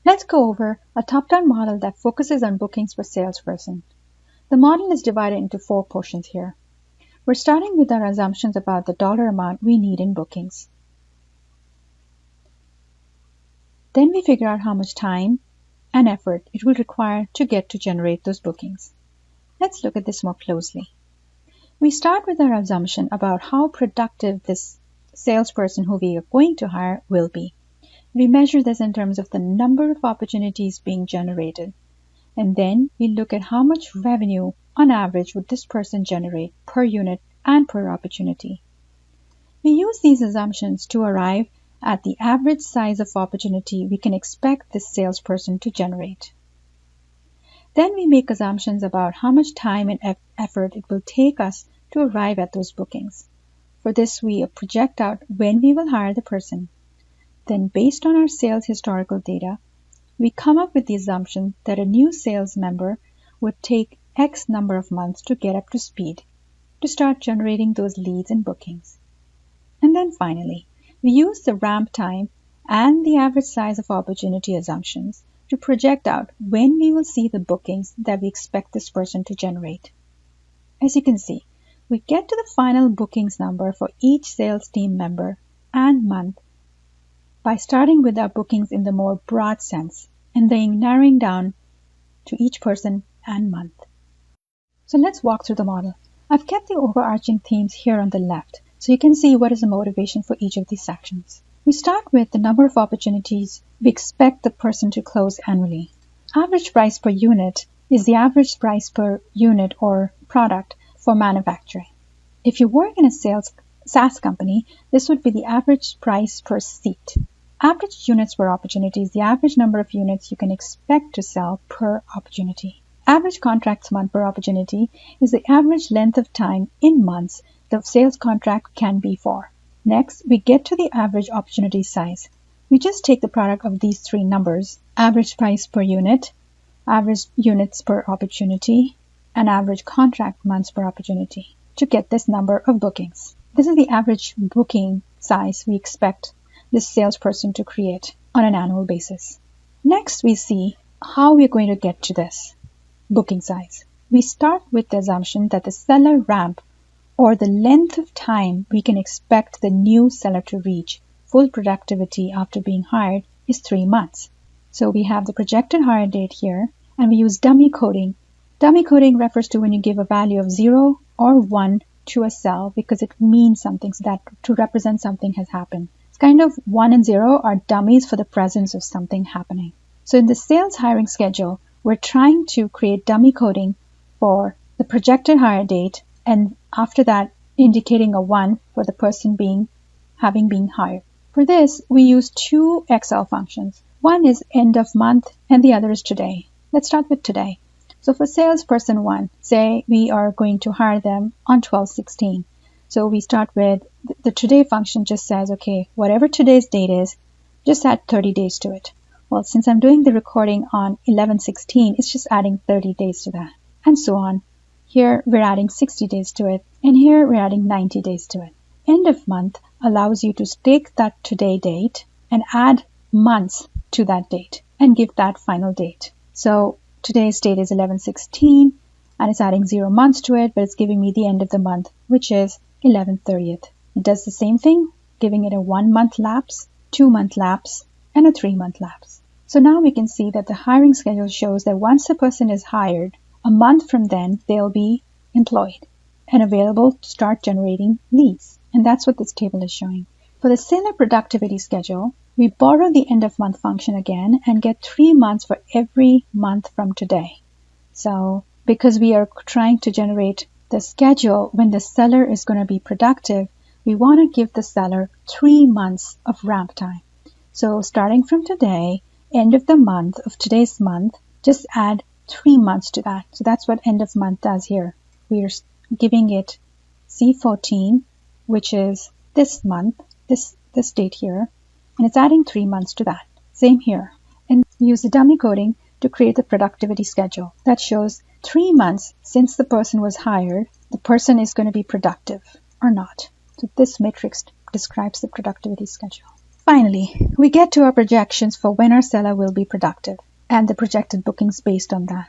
Let's go over a top-down model that focuses on bookings per salesperson. The model is divided into 4 portions here. We're starting with our assumptions about the dollar amount we need in bookings. Then we figure out how much time and effort it will require to generate those bookings. Let's look at this more closely. We start with our assumption about how productive this salesperson who we are going to hire will be. We measure this in terms of the number of opportunities being generated. And then we look at how much revenue on average would this person generate per unit and per opportunity. We use these assumptions to arrive at the average size of opportunity we can expect this salesperson to generate. Then we make assumptions about how much time and effort it will take us to arrive at those bookings. For this, we project out when we will hire the person. Then, based on our sales historical data, we come up with the assumption that a new sales member would take X number of months to get up to speed, to start generating those leads and bookings. And then finally, we use the ramp time and the average size of opportunity assumptions to project out when we will see the bookings that we expect this person to generate. As you can see, we get to the final bookings number for each sales team member and month by starting with our bookings in the more broad sense and then narrowing down to each person and month. So let's walk through the model. I've kept the overarching themes here on the left so you can see what is the motivation for each of these sections. We start with the number of opportunities we expect the person to close annually. Average price per unit is the average price per unit or product for manufacturing. If you work in a SaaS company, this would be the average price per seat. Average units per opportunity is the average number of units you can expect to sell per opportunity. Average contracts month per opportunity is the average length of time in months the sales contract can be for. Next, we get to the average opportunity size. We just take the product of these 3 numbers, average price per unit, average units per opportunity, and average contract months per opportunity to get this number of bookings. This is the average booking size we expect this salesperson to create on an annual basis. Next, we see how we're going to get to this booking size. We start with the assumption that the seller ramp, or the length of time we can expect the new seller to reach full productivity after being hired, is 3 months. So we have the projected hire date here, and we use dummy coding. Dummy coding refers to when you give a value of 0 or 1 to a cell because it means something, so that to represent something has happened. It's kind of 1 and 0 are dummies for the presence of something happening. So in the sales hiring schedule, we're trying to create dummy coding for the projected hire date, and after that indicating a 1 for the person having been hired. For this, we use 2 Excel functions. One is end of month and the other is today. Let's start with today. So for salesperson 1, say we are going to hire them on 12/16. So we start with the today function just says, okay, whatever today's date is, just add 30 days to it. Well, since I'm doing the recording on 11/16, it's just adding 30 days to that, and so on. Here we're adding 60 days to it, and here we're adding 90 days to it. End of month allows you to take that today date and add months to that date and give that final date. So today's date is 11/16, and it's adding 0 months to it, but it's giving me the end of the month, which is 11/30th. It does the same thing, giving it a 1-month lapse, 2-month lapse, and a 3-month lapse. So now we can see that the hiring schedule shows that once a person is hired, a month from then, they'll be employed and available to start generating leads. And that's what this table is showing. For the seller productivity schedule, we borrow the end of month function again and get 3 months for every month from today. So because we are trying to generate the schedule when the seller is going to be productive, we want to give the seller 3 months of ramp time. So starting from today, end of the month of today's month, just add 3 months to that. So that's what end of month does here. We are giving it C14, which is this month, this date here, and it's adding 3 months to that. Same here. And use the dummy coding to create the productivity schedule that shows 3 months since the person was hired, the person is going to be productive or not. So this matrix describes the productivity schedule. Finally, we get to our projections for when our seller will be productive and the projected bookings based on that.